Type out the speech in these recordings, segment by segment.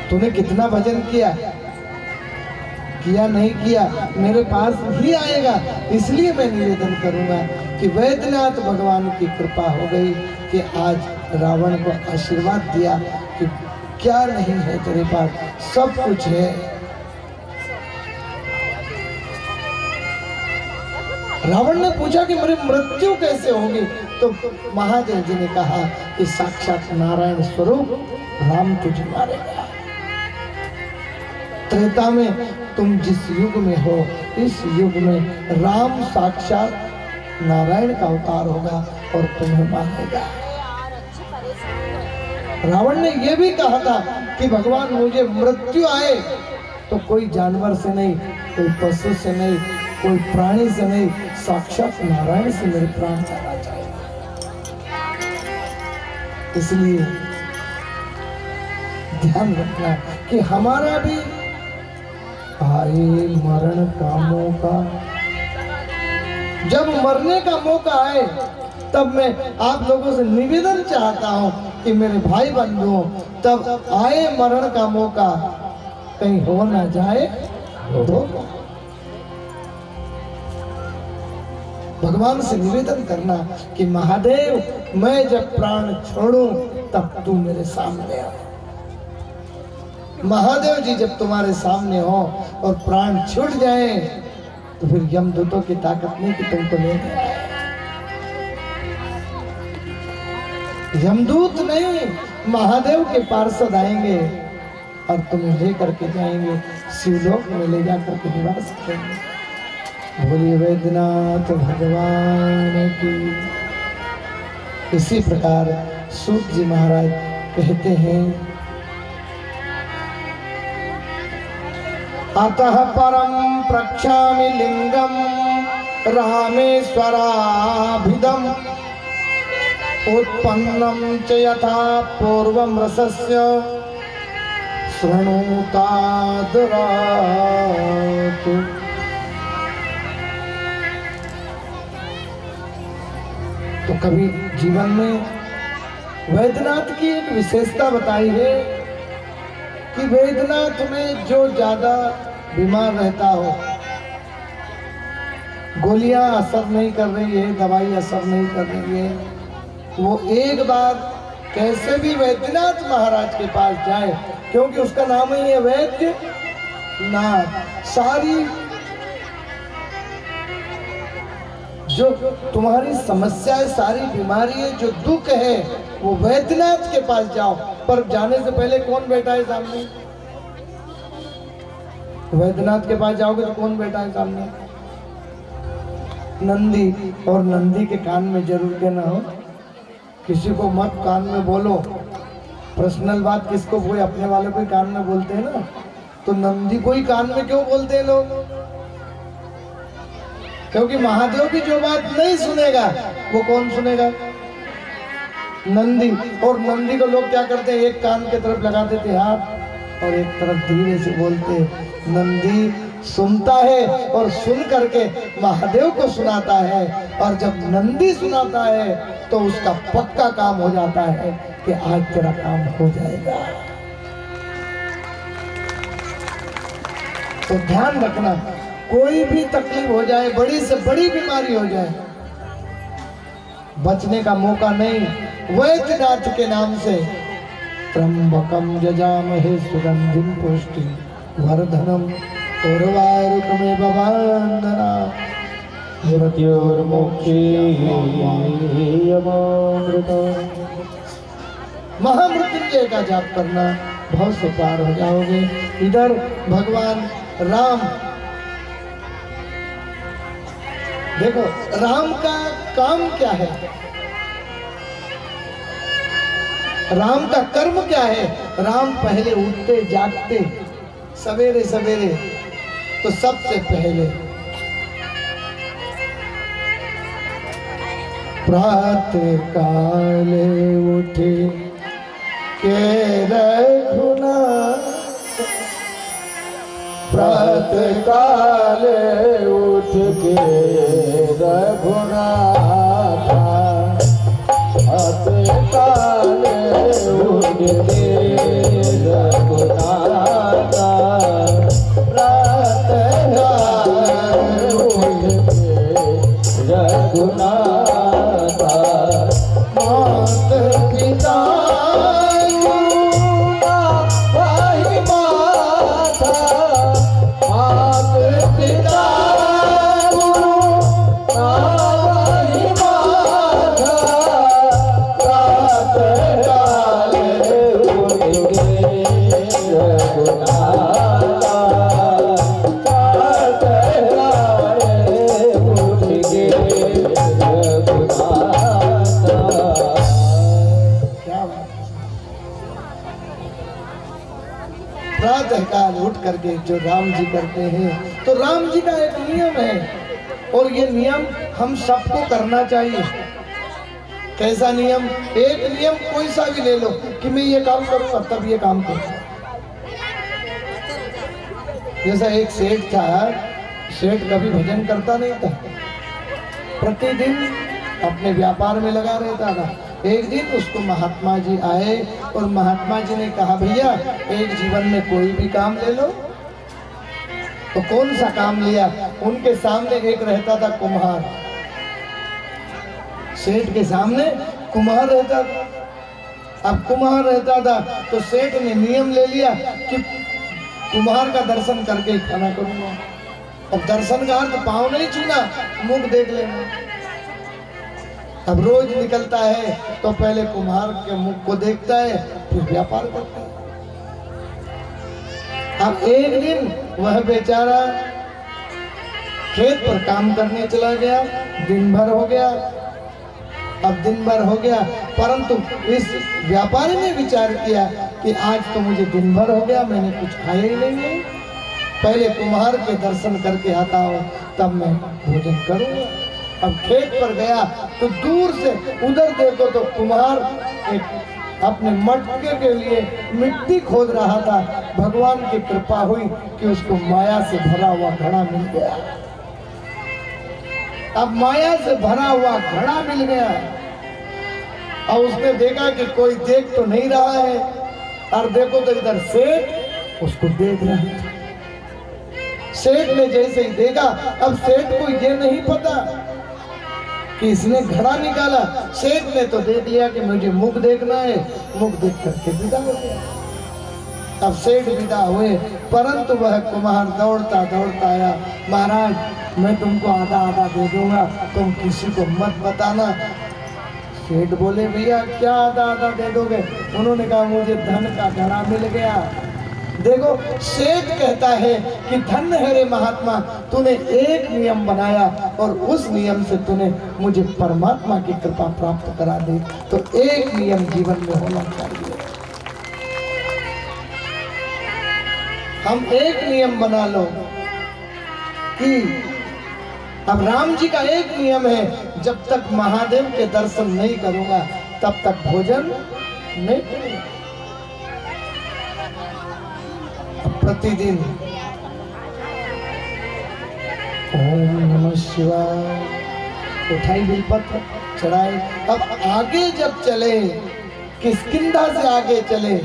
तूने कितना भजन किया नहीं किया, मेरे पास ही आएगा। इसलिए मैं निवेदन करूंगा कि वैद्यनाथ भगवान की कृपा हो गई कि आज रावण को आशीर्वाद दिया कि क्या नहीं है तेरे पास, सब कुछ है। रावण ने पूछा कि मेरी मृत्यु कैसे होगी, तो महादेव जी ने कहा कि साक्षात नारायण स्वरूप राम तुझे मारेगा। त्रेता में तुम जिस युग में हो, इस युग में राम साक्षात नारायण का अवतार होगा और तुम्हें मारेगा। रावण ने यह भी कहा था कि भगवान मुझे मृत्यु आए तो कोई जानवर से नहीं, कोई पशु से नहीं, कोई प्राणी से नहीं, साक्षात नारायण से मेरे प्राण जाना चाहिए। इसलिए ध्यान रखना कि हमारा भी आए मरण का मौका, जब मरने का मौका आए तब मैं आप लोगों से निवेदन चाहता हूं कि मेरे भाई बंधुओं, तब आए मरण का मौका कहीं हो ना जाए तो भगवान से निवेदन करना कि महादेव मैं जब प्राण छोड़ूं तब तू मेरे सामने आ। महादेव जी जब तुम्हारे सामने हो और प्राण छूट जाए तो फिर यमदूतों की ताकत नहीं कि तुमको ले जाए। यमदूत नहीं, महादेव के पार्षद आएंगे और तुम्हें ले करके जाएंगे, शिवलोक में ले जाकर के निवास करेंगे। बोलिए वैद्यनाथ भगवान की। इसी प्रकार सूत जी महाराज कहते हैं, अतः परम प्रक्षामि लिंगम रामेश्वराभिधम उत्पन्नम च यथा पूर्वम रसस्य शृणुतादरातु। तो कभी जीवन में वैद्यनाथ की एक विशेषता बताई है कि वैद्यनाथ में जो ज्यादा बीमार रहता हो, गोलियां असर नहीं कर रही है, दवाई असर नहीं कर रही है, वो एक बार कैसे भी वैद्यनाथ महाराज के पास जाए, क्योंकि उसका नाम ही है वैद्यनाथ। सारी जो तुम्हारी समस्या है, सारी बीमारी है, जो दुख है, वो वैद्यनाथ के पास जाओ। पर जाने से पहले कौन बैठा है सामने? वैद्यनाथ के पास जाओगे तो कौन बैठा है सामने? नंदी। और नंदी के कान में जरूर कहना हो, किसी को मत कान में बोलो। पर्सनल बात किसको, कोई अपने वाले को कान में बोलते हैं ना, तो नंदी को ही कान में क्यों बोलते हैं लोग? क्योंकि महादेव की जो बात नहीं सुनेगा वो कौन सुनेगा? नंदी। और नंदी को लोग क्या करते हैं, एक कान की तरफ लगा देते हाथ और एक तरफ धीरे से बोलते। नंदी सुनता है और सुन करके महादेव को सुनाता है, और जब नंदी सुनाता है तो उसका पक्का काम हो जाता है कि आज तेरा काम हो जाएगा। तो ध्यान रखना, कोई भी तकलीफ हो जाए, बड़ी से बड़ी बीमारी हो जाए, बचने का मौका नहीं। वैद्यनाथ के नाम से त्र्यंबकम जजामहे सुगंधिम पुष्टि वर्धनम उर्वारुकमेव बंधना मृत्योर्मोक्षेयमामृतम्। महामृत्युंजय का जाप करना, भव से पार हो जाओगे। इधर भगवान राम, देखो राम का काम क्या है, राम का कर्म क्या है। राम पहले उठते जागते सवेरे सवेरे, तो सबसे पहले प्रातः काले उठे के रघुनाथ, प्रातः काले उठ के रघुनाथ, प्रातः काले उठ के रघुनाथ। प्रातःकाल उठ करके जो राम जी करते हैं, तो राम जी का एक नियम है और ये नियम हम सबको करना चाहिए। कैसा नियम? एक नियम कोई सा भी ले लो कि मैं ये काम करूंगा तब ये काम करूंगा। जैसा एक सेठ था, सेठ कभी भजन करता नहीं था, प्रतिदिन अपने व्यापार में लगा रहता था। एक दिन उसको महात्मा जी आए और महात्मा जी ने कहा, भैया एक जीवन में कोई भी काम ले लो। तो कौन सा काम लिया? उनके सामने एक रहता था कुम्हार, सेठ के सामने कुम्हार रहता था। अब कुम्हार रहता था तो सेठ ने नियम ले लिया कि कुम्हार का दर्शन करके ही खाना करूंगा। अब दर्शन का अर्थ पाँव नहीं छूना, मुख देख लेना। अब रोज निकलता है तो पहले कुम्हार के मुख को देखता है, फिर व्यापार करता है। अब एक दिन वह बेचारा खेत पर काम करने चला गया, दिन भर हो गया। अब दिन भर हो गया, परंतु इस व्यापारी ने विचार किया कि आज तो मुझे दिन भर हो गया, मैंने कुछ खाया ही नहीं है, पहले कुम्हार के दर्शन करके आता हूँ तब मैं भोजन करूंगा। अब खेत पर गया तो दूर से उधर देखो तो कुम्हार एक अपने मटके के लिए मिट्टी खोद रहा था। भगवान की कृपा हुई कि उसको माया से भरा हुआ घड़ा मिल गया। अब माया से भरा हुआ घड़ा मिल गया और उसने देखा कि कोई देख तो नहीं रहा है, और देखो तो इधर सेठ उसको देख रहा है। सेठ ने जैसे ही देखा, अब सेठ को ये नहीं पता कि इसने घड़ा निकाला। सेठ ने तो देख लिया कि मुझे मुख देखना है, मुख देख करके विदा हो गया। अब सेठ विदा हुए, परंतु वह कुम्हार दौड़ता दौड़ता आया, महाराज मैं तुमको आधा आधा दे दूंगा, तुम किसी को मत बताना। सेठ बोले, भैया क्या आधा आधा दे दोगे? उन्होंने कहा, मुझे धन का घड़ा मिल गया। देखो, सेठ कहता है कि धन्य है रे महात्मा, तूने एक नियम बनाया और उस नियम से तूने मुझे परमात्मा की कृपा प्राप्त करा दी। तो एक नियम जीवन में होना चाहिए। हम एक नियम बना लो कि अब राम जी का एक नियम है, जब तक महादेव के दर्शन नहीं करूंगा तब तक भोजन नहीं करूंगा। प्रतिदिन ओम नमः शिवाय उठाई बिलपत्र चढ़ाए। अब आगे जब चले, किष्किंधा से आगे चले,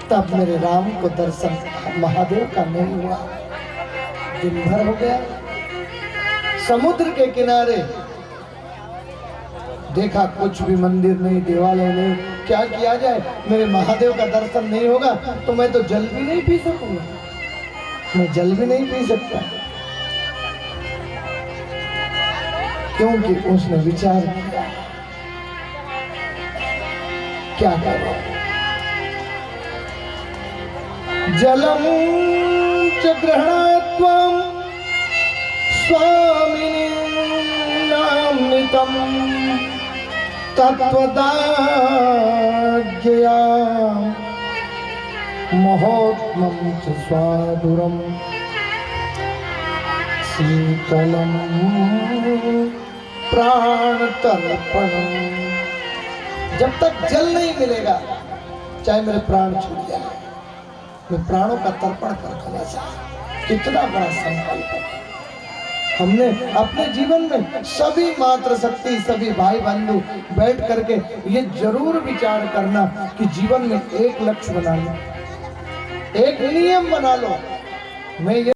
तब मेरे राम को दर्शन महादेव का नहीं हुआ। दिन भर हो गया, समुद्र के किनारे देखा कुछ भी मंदिर नहीं, देवालय नहीं, क्या किया जाए? मेरे महादेव का दर्शन नहीं होगा तो मैं तो जल भी नहीं पी सकूंगा, मैं जल भी नहीं पी सकता। क्योंकि उसने विचार किया, क्या करो? जलम च ग्रहणात्वं स्वामिनी नामनितम तत्वदाज्ञया महोत्मं च स्वादुरम शीतलम प्राणतर्पणम। जब तक जल नहीं मिलेगा, चाहे मेरे प्राण छूट जाए, मैं प्राणों का तर्पण कर दूंगा। कितना बड़ा संकल्प है। हमने अपने जीवन में सभी मातृशक्ति, सभी भाई बंधु बैठ करके ये जरूर विचार करना कि जीवन में एक लक्ष्य बना लो, एक नियम बना लो। मैं ये